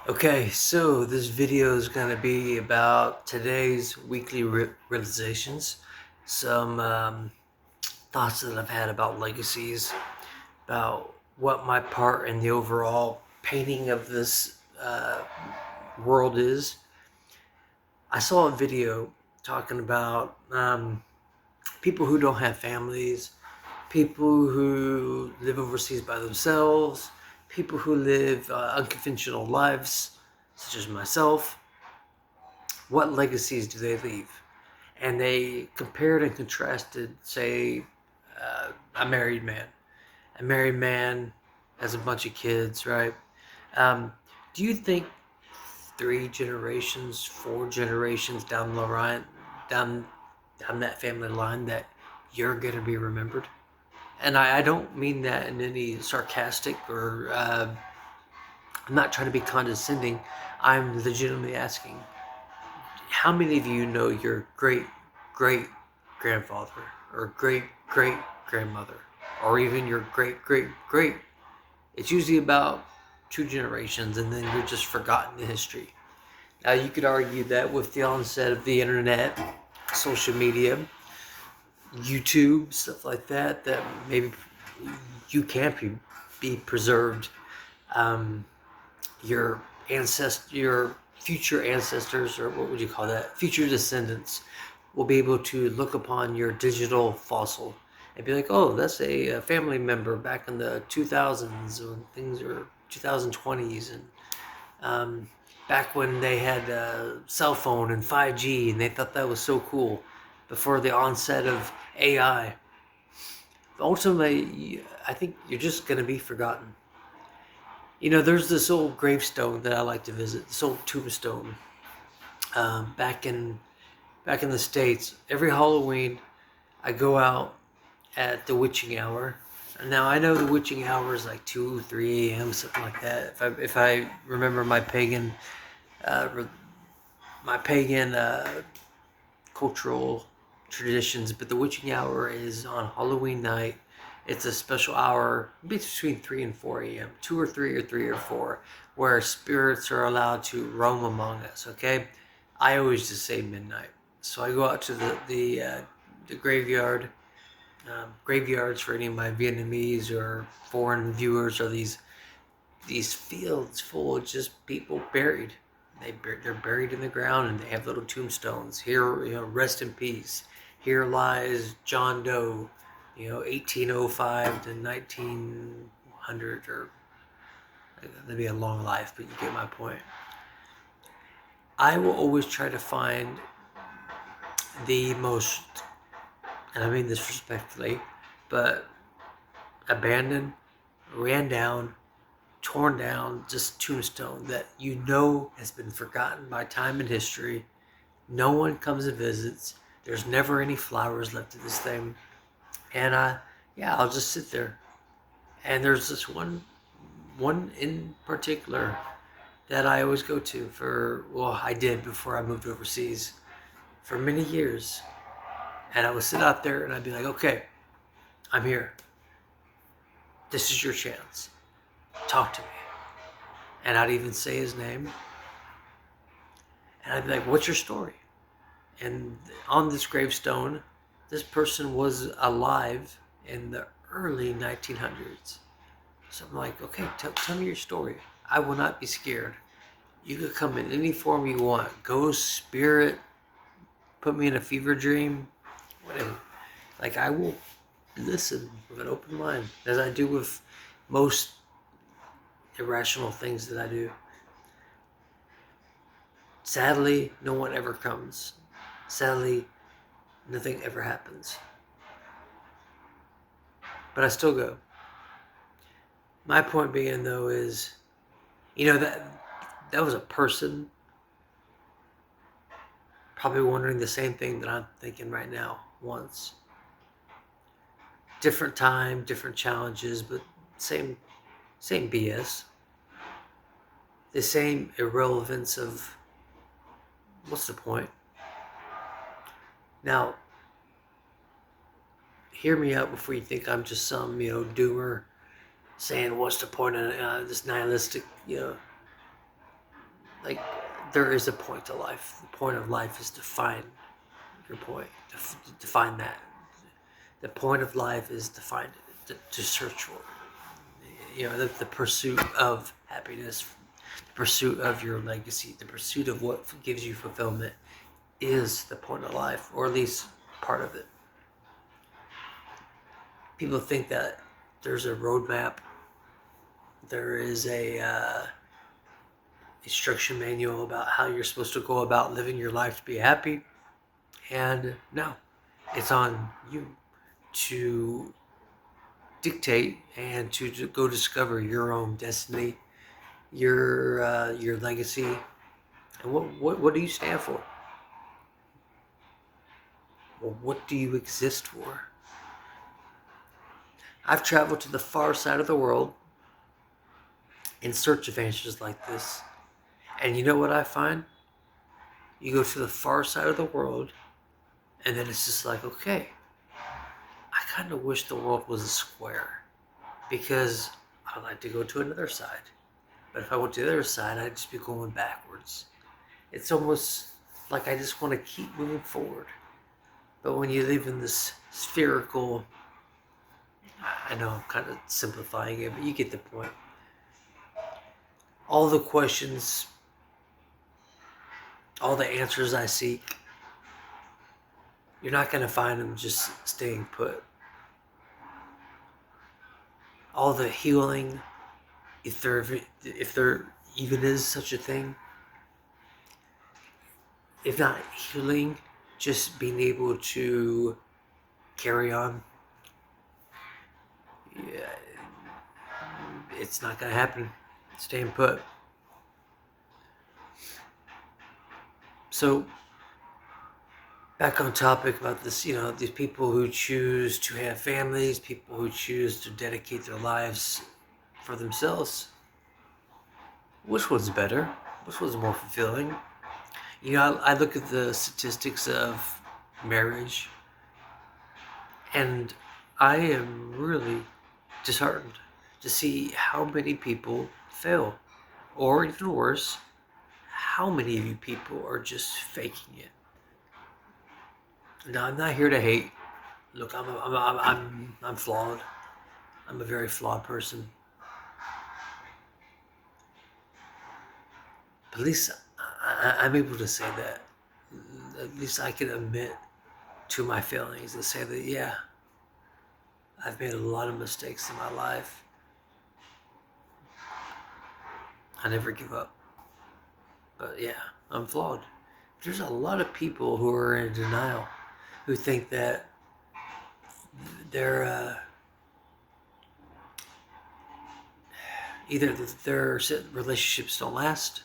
Okay, so this video is going to be about today's weekly realizations, some thoughts that I've had about legacies, about what my part in the overall painting of this world is. I saw a video talking about people who don't have families, people who live overseas by themselves, people who live unconventional lives, such as myself. What legacies do they leave? And they compared and contrasted, say, a married man. A married man has a bunch of kids, right? Um, do you think 3 generations, 4 generations down the line, down down that family line, that you're going to be remembered? And I don't mean that in any sarcastic or I'm not trying to be condescending. I'm legitimately asking, how many of you know your great great grandfather or great great grandmother or even your great great great? It's usually about 2 generations and then you're just forgotten in history. Now, you could argue that with the onset of the internet, social media, YouTube, stuff like that, that maybe you can't be preserved. Um, your your future ancestors, or what would you call that? Future descendants will be able to look upon your digital fossil and be like, oh, that's a family member back in the 2000s when things were 2020s, and um, back when they had a cell phone and 5G, and they thought that was so cool before the onset of AI. But ultimately, I think you're just going to be forgotten. You know, there's this old gravestone that I like to visit, this old tombstone. Back in the States, every Halloween, I go out at the witching hour. Now I know the witching hour is like 2, 3 a.m., something like that. If I remember uh, my pagan cultural traditions, but the witching hour is on Halloween night. It's a special hour between 3 and 4 a.m., 2 or 3 or 3 or 4, where spirits are allowed to roam among us, okay? I always just say midnight. So I go out to the graveyard. Graveyards, for any of my Vietnamese or foreign viewers, are these fields full of just people buried. They're buried in the ground, and they have little tombstones. Here, rest in peace. Here lies John Doe, 1805 to 1900, or that'd be a long life, but you get my point. I will always try to find the most, and I mean this respectfully, but abandoned, ran down, torn down, just tombstone that has been forgotten by time and history. No one comes and visits. There's never any flowers left of this thing. And yeah, I'll just sit there. And there's this one in particular that I always go to I did before I moved overseas for many years. And I would sit out there and I'd be like, okay, I'm here. This is your chance. Talk to me. And I'd even say his name. And I'd be like, what's your story? And on this gravestone, this person was alive in the early 1900s. So I'm like, okay, tell me your story. I will not be scared. You could come in any form you want. Ghost, spirit, put me in a fever dream, whatever. Like, I will listen with an open mind, as I do with most irrational things that I do. Sadly, no one ever comes. Sadly, nothing ever happens. But I still go. My point being, though, is, that was a person probably wondering the same thing that I'm thinking right now once. Different time, different challenges, but same BS. The same irrelevance of what's the point? Now, hear me out before you think I'm just some, doomer saying what's the point of this nihilistic, like, there is a point to life. The point of life is to find your point, to find that. The point of life is to find it, to search for it. The pursuit of happiness, the pursuit of your legacy, the pursuit of what gives you fulfillment is the point of life, or at least part of it. People think that there's a roadmap, there is a instruction manual about how you're supposed to go about living your life to be happy, and no, it's on you to dictate and to go discover your own destiny, your legacy, and what do you stand for? Well, what do you exist for? I've traveled to the far side of the world in search of answers like this, and you know what I find? You go to the far side of the world, and then it's just like, okay, I kind of wish the world was a square, because I'd like to go to another side. But if I went to the other side, I'd just be going backwards. It's almost like I just want to keep moving forward. But when you live in this spherical, I know I'm kind of simplifying it, but you get the point. All the questions, all the answers I seek, you're not going to find them just staying put. All the healing, if there even is such a thing, if not healing, just being able to carry on, yeah, it's not going to happen. Staying put. So, back on topic about this, these people who choose to have families, people who choose to dedicate their lives for themselves. Which one's better? Which one's more fulfilling? I look at the statistics of marriage, and I am really disheartened to see how many people fail. Or even worse, how many of you people are just faking it. Now, I'm not here to hate. Look, I'm flawed. I'm a very flawed person. But at least I'm able to say that. At least I can admit to my failings and say that, yeah, I've made a lot of mistakes in my life. I never give up. But yeah, I'm flawed. There's a lot of people who are in denial, who think that they're either their relationships don't last,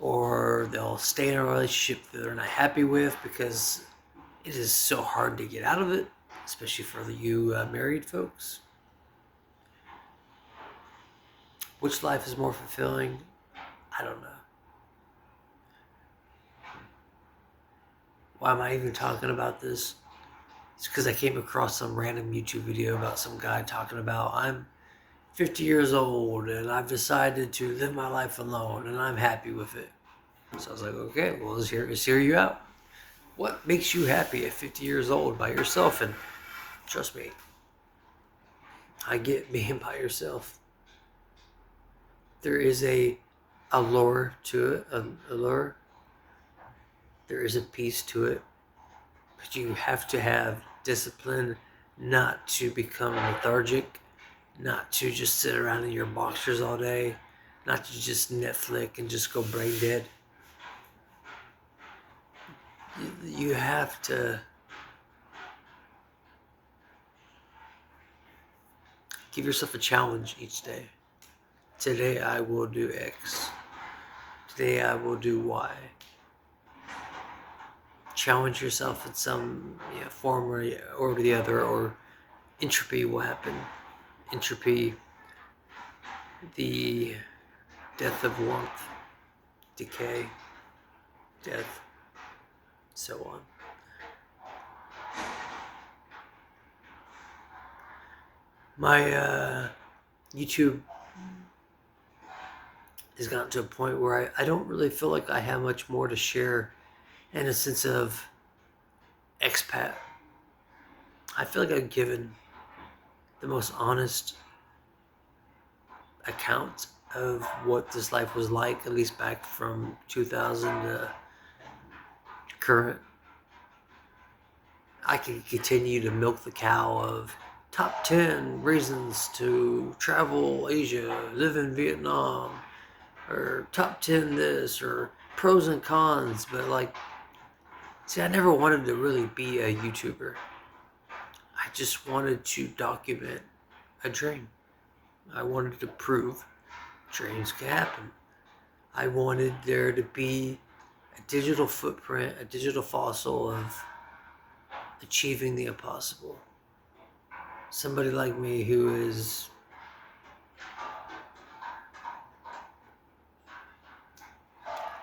or they'll stay in a relationship that they're not happy with because it is so hard to get out of it, especially for you married folks. Which life is more fulfilling? I don't know. Why am I even talking about this? It's because I came across some random YouTube video about some guy talking about, I'm 50 years old and I've decided to live my life alone and I'm happy with it. So I was like, okay, well, let's hear you out. What makes you happy at 50 years old by yourself? And trust me, I get being by yourself. There is a allure to it, allure. There is a peace to it. But you have to have discipline not to become lethargic, not to just sit around in your boxers all day, not to just Netflix and just go brain dead. You have to give yourself a challenge each day. Today I will do X. Today I will do Y. Challenge yourself in some form or the other, or entropy will happen. Entropy, the death of warmth, decay, death, so on. My YouTube has gotten to a point where I don't really feel like I have much more to share in a sense of expat. I feel like I've given the most honest account of what this life was like, at least back from 2000 to current. I could continue to milk the cow of top 10 reasons to travel Asia, live in Vietnam, or top 10 this, or pros and cons, but like, see, I never wanted to really be a YouTuber. I just wanted to document a dream. I wanted to prove dreams can happen. I wanted there to be a digital footprint, a digital fossil of achieving the impossible. Somebody like me who is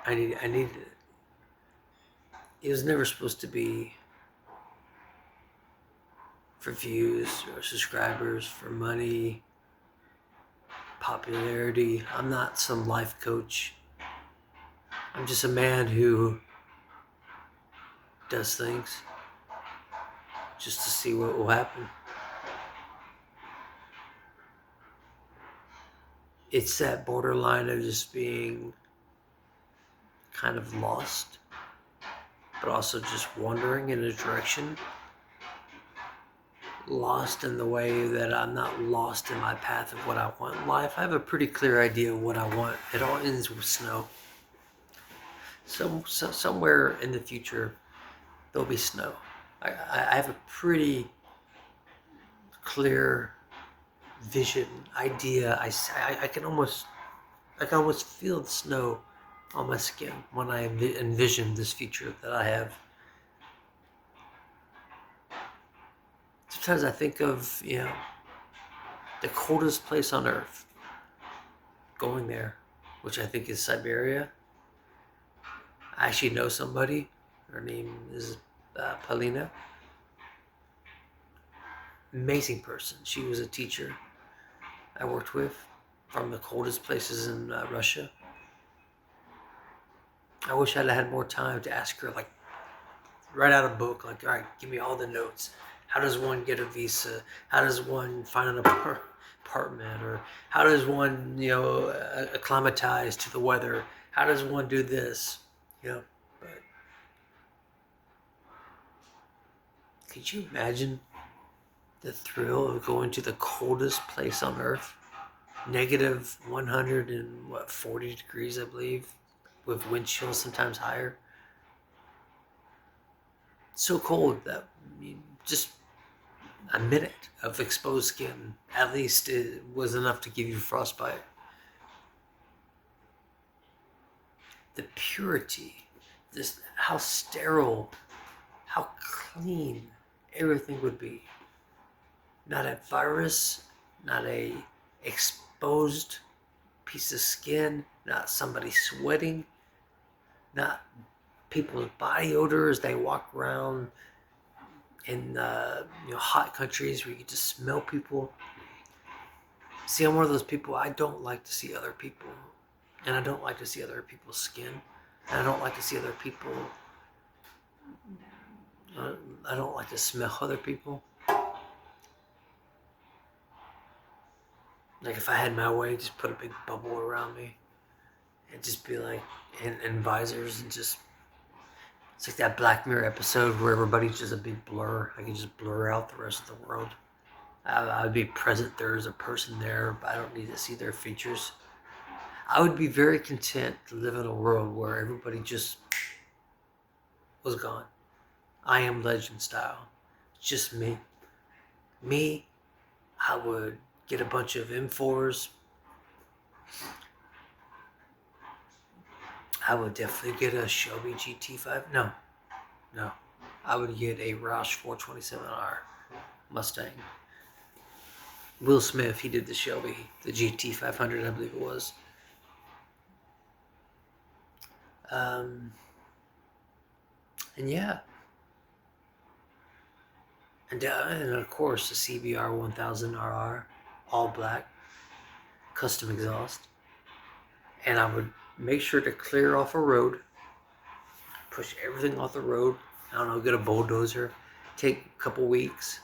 I needed it. It was never supposed to be for views or subscribers, for money, popularity. I'm not some life coach. I'm just a man who does things just to see what will happen. It's that borderline of just being kind of lost, but also just wandering in a direction. Lost in the way that I'm not lost in my path of what I want in life. I have a pretty clear idea of what I want. It all ends with snow. Somewhere in the future, there'll be snow. I have a pretty clear vision, idea. I can almost feel the snow on my skin when I envision this future that I have. Sometimes I think of, the coldest place on earth, going there, which I think is Siberia. I actually know somebody. Her name is Paulina. Amazing person. She was a teacher I worked with from the coldest places in Russia. I wish I'd had more time to ask her, like, write out a book, like, all right, give me all the notes. How does one get a visa? How does one find an apartment? Or how does one, acclimatize to the weather? How does one do this? But could you imagine the thrill of going to the coldest place on earth? Negative 140 degrees, I believe, with wind chills sometimes higher. So cold that just a minute of exposed skin, at least it was enough to give you frostbite. The purity, just how sterile, how clean everything would be. Not a virus, not a exposed piece of skin, not somebody sweating, not people's body odor as they walk around in hot countries where you can just smell people. See, I'm one of those people, I don't like to see other people, and I don't like to see other people's skin, and I don't like to see other people, I don't like to smell other people. Like, if I had my way, just put a big bubble around me and just be like, and visors, and just, it's like that Black Mirror episode where everybody's just a big blur. I can just blur out the rest of the world. I would be present there as a person there, but I don't need to see their features. I would be very content to live in a world where everybody just was gone. I Am Legend style. Just me. Me, I would get a bunch of M4s. I would definitely get a Shelby GT5. No. I would get a Roush 427R Mustang. Will Smith, he did the Shelby, the GT500, I believe it was. And yeah. And of course, the CBR 1000RR, all black, custom exhaust. and I would make sure to clear off a road, push everything off the road. I don't know, get a bulldozer, take a couple weeks,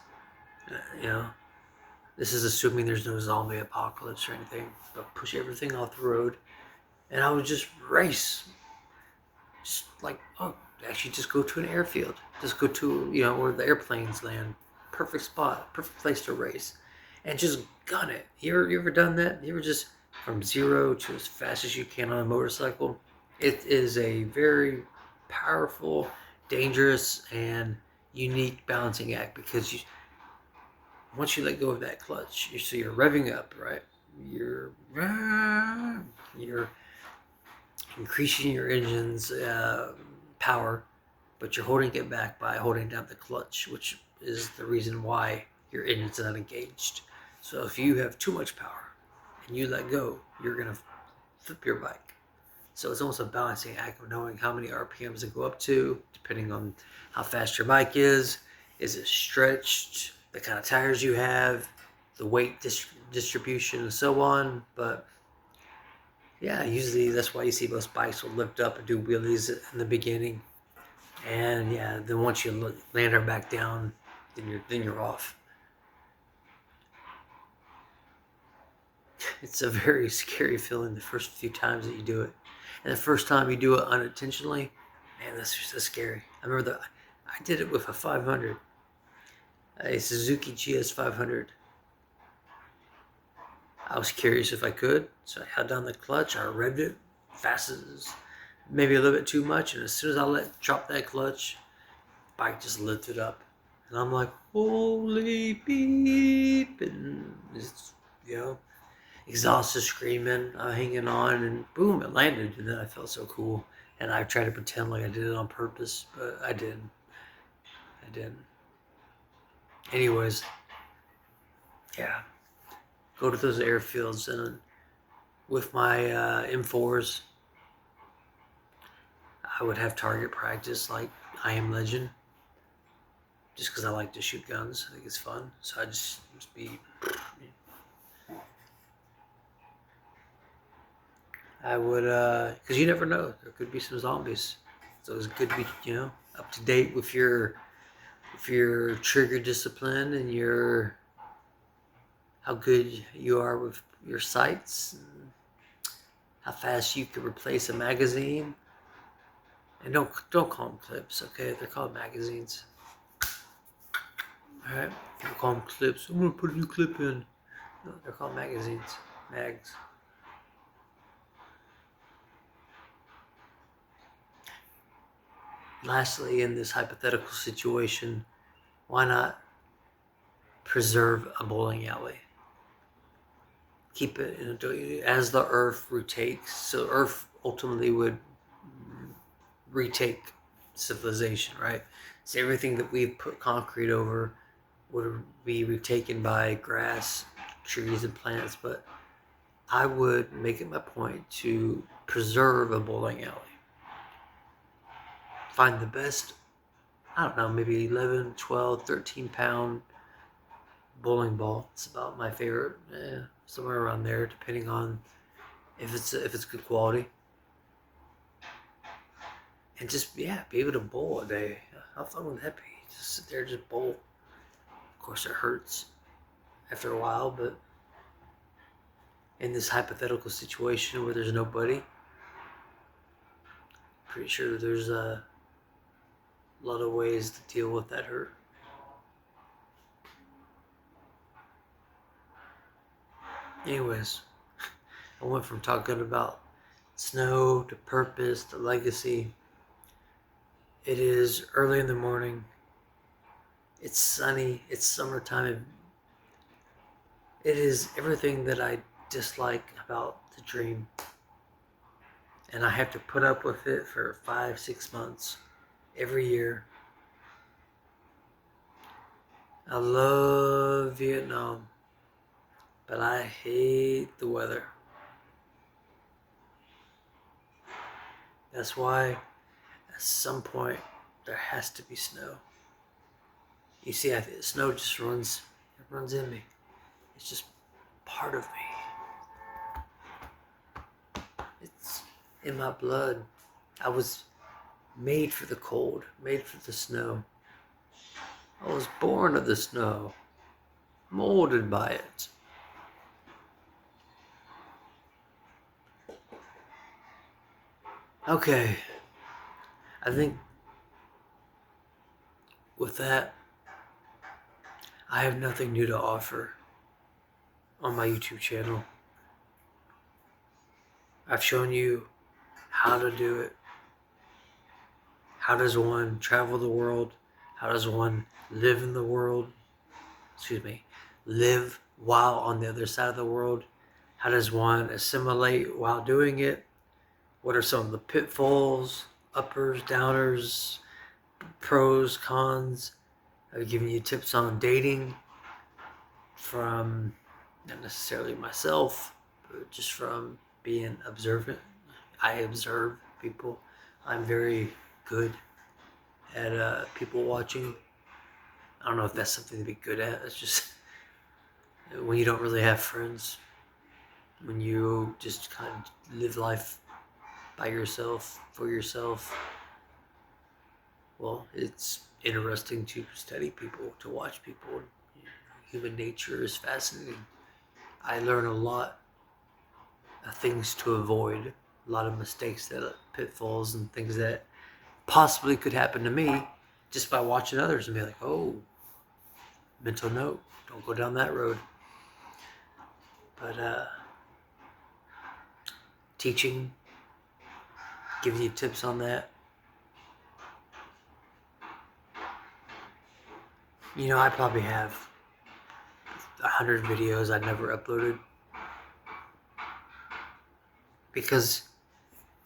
you know. This is assuming there's no zombie apocalypse or anything, but push everything off the road, and I would just race. Just like, oh, actually just go to an airfield. Just go to, where the airplanes land. Perfect spot, perfect place to race. And just gun it. You ever done that? You ever just from zero to as fast as you can on a motorcycle? It is a very powerful, dangerous, and unique balancing act because once you let go of that clutch, you're revving up, right? You're increasing your engine's power, but you're holding it back by holding down the clutch, which is the reason why your engine's not engaged. So if you have too much power and you let go, you're gonna flip your bike. So it's almost a balancing act of knowing how many RPMs to go up to, depending on how fast your bike is. Is it stretched? The kind of tires you have, the weight distribution, and so on. But yeah, usually that's why you see most bikes will lift up and do wheelies in the beginning, and yeah, then once you land her back down, then you're off. It's a very scary feeling the first few times that you do it, and the first time you do it unintentionally, man, that's just so scary. I remember that I did it with a 500, a Suzuki GS 500. I was curious if I could, so I held down the clutch. I revved it fast as maybe a little bit too much, and as soon as I drop that clutch, the bike just lifted up, and I'm like, holy beep, and it's, exhaust is screaming, I'm hanging on, and boom, it landed, and then I felt so cool, and I tried to pretend like I did it on purpose, but I didn't. Anyways, yeah, go to those airfields, and with my M4s, I would have target practice like I Am Legend, just because I like to shoot guns. I think it's fun. So I just be. I would, because you never know. There could be some zombies. So it's good to be, up to date with your trigger discipline and how good you are with your sights, and how fast you can replace a magazine. And don't call them clips, okay? They're called magazines. All right, don't call them clips. I'm gonna put a new clip in. No, they're called magazines, mags. Lastly, in this hypothetical situation, why not preserve a bowling alley? Keep it as the Earth rotates. So Earth ultimately would retake civilization, right? So everything that we've put concrete over would be retaken by grass, trees, and plants. But I would make it my point to preserve a bowling alley. Find the best, I don't know, maybe 11, 12, 13 pound bowling ball. It's about my favorite, somewhere around there, depending on if it's good quality. And just, be able to bowl a day. How fun would that be? Just sit there, just bowl. Of course, it hurts after a while, but in this hypothetical situation where there's nobody, pretty sure there's a lot of ways to deal with that hurt. Anyways, I went from talking about snow to purpose to legacy. It is early in the morning. It's sunny. It's summertime. It is everything that I dislike about the dream. And I have to put up with it for 5-6 months every year. I love Vietnam, but I hate the weather. That's why at some point there has to be snow. You see, snow just runs in me. It's just part of me. in my blood. I was made for the cold, made for the snow. I was born of the snow, molded by it. Okay, I think with that, I have nothing new to offer on my YouTube channel. I've shown you how to do it. How does one travel the world? How does one live in the world? Excuse me, live while on the other side of the world? How does one assimilate while doing it? What are some of the pitfalls, uppers, downers, pros, cons? I've given you tips on dating from not necessarily myself, but just from being observant. I observe people. I'm very good at people watching. I don't know if that's something to be good at. It's just when you don't really have friends, when you just kind of live life by yourself, for yourself. Well, it's interesting to study people, to watch people. Human nature is fascinating. I learn a lot of things to avoid, a lot of mistakes, that pitfalls and things that possibly could happen to me just by watching others and be like, oh, mental note, don't go down that road. But teaching, giving you tips on that. You know, I probably have 100 videos I never uploaded because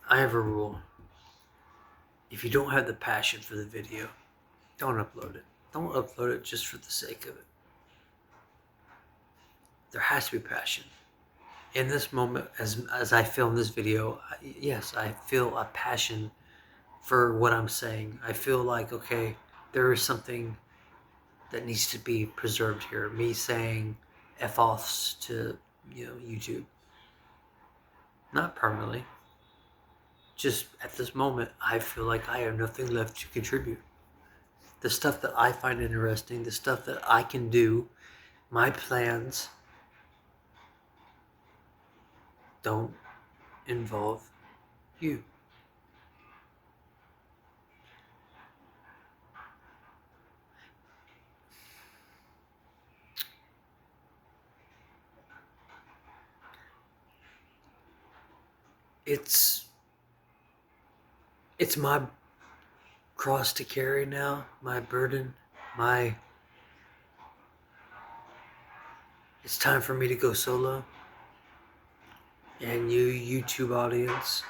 I have a rule. If you don't have the passion for the video, don't upload it. Don't upload it just for the sake of it. There has to be passion. In this moment, as I film this video, yes, I feel a passion for what I'm saying. I feel like, okay, there is something that needs to be preserved here. Me saying F-offs to, YouTube. Not permanently. Just at this moment, I feel like I have nothing left to contribute. The stuff that I find interesting, the stuff that I can do, my plans don't involve you. It's my cross to carry now, my burden, it's time for me to go solo. And you YouTube audience,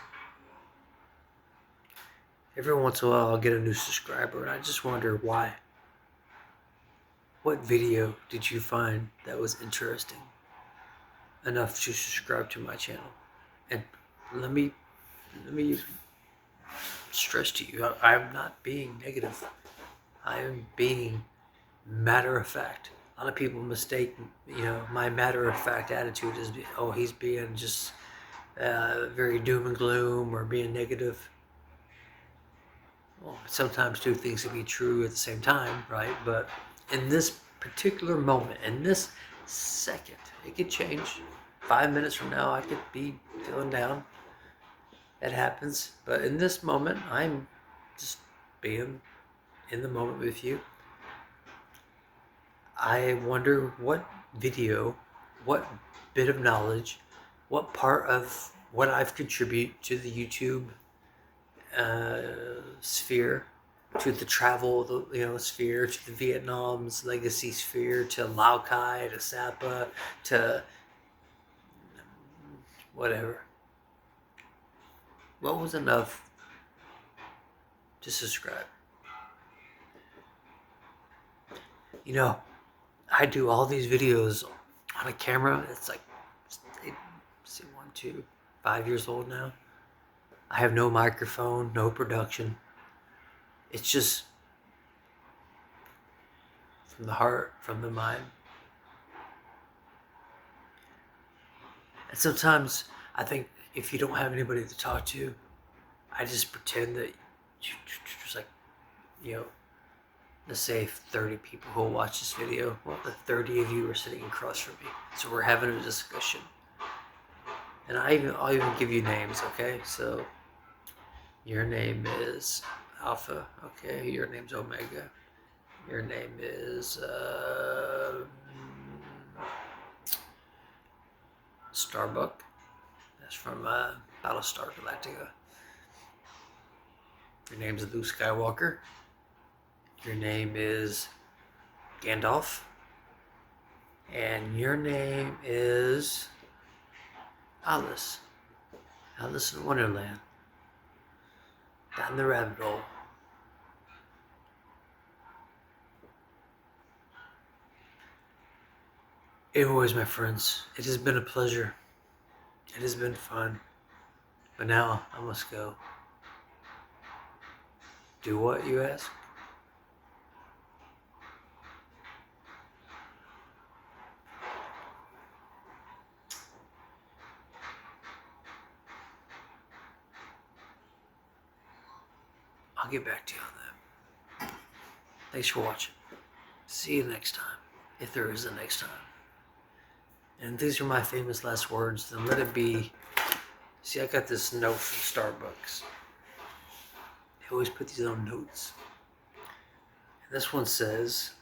every once in a while I'll get a new subscriber and I just wonder why. What video did you find that was interesting enough to subscribe to my channel? And let me stress to you, I'm not being negative. I am being matter of fact. A lot of people mistake, my matter of fact attitude as, oh, he's being just very doom and gloom or being negative. Well, sometimes two things can be true at the same time, right? But in this particular moment, in this second, it could change. 5 minutes from now, I could be feeling down. That happens. But in this moment, I'm just being in the moment with you. I wonder what video, what bit of knowledge, what part of what I've contributed to the YouTube sphere, to the travel, sphere, to the Vietnam's legacy sphere, to Lao Cai, to Sapa, to whatever. What was enough to subscribe? I do all these videos on a camera. It's like, 5 years old now. I have no microphone, no production. It's just from the heart, from the mind. And sometimes I think if you don't have anybody to talk to, I just pretend that there's like, you know, let's say 30 people who will watch this video. Well, the 30 of you are sitting across from me, so we're having a discussion. And I'll even give you names, okay? So your name is Alpha, okay? Your name's Omega. Your name is Starbuck. That's from Battlestar Galactica. Your name's Luke Skywalker. Your name is Gandalf. And your name is Alice. Alice in Wonderland. Down the rabbit hole. Anyways, my friends, it has been a pleasure. It has been fun. But now I must go. Do what, you ask? I'll get back to you on that. Thanks for watching. See you next time, if there is a next time. And these are my famous last words, and let it be. See, I got this note from Starbucks. They always put these on notes. And this one says,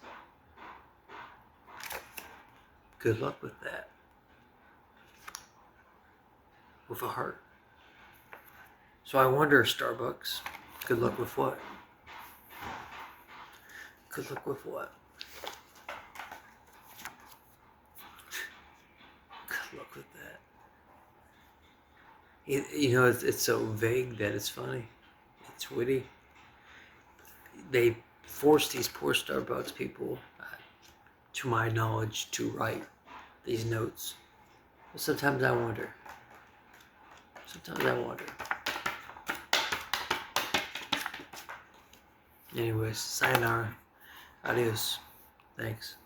good luck with that. With a heart. So I wonder, Starbucks, good luck with what? Good luck with what? Good luck with that. You know, it's so vague that it's funny. It's witty. They force these poor Starbucks people, to my knowledge, to write these notes. But sometimes I wonder. Anyways, sayonara. Adios. Thanks.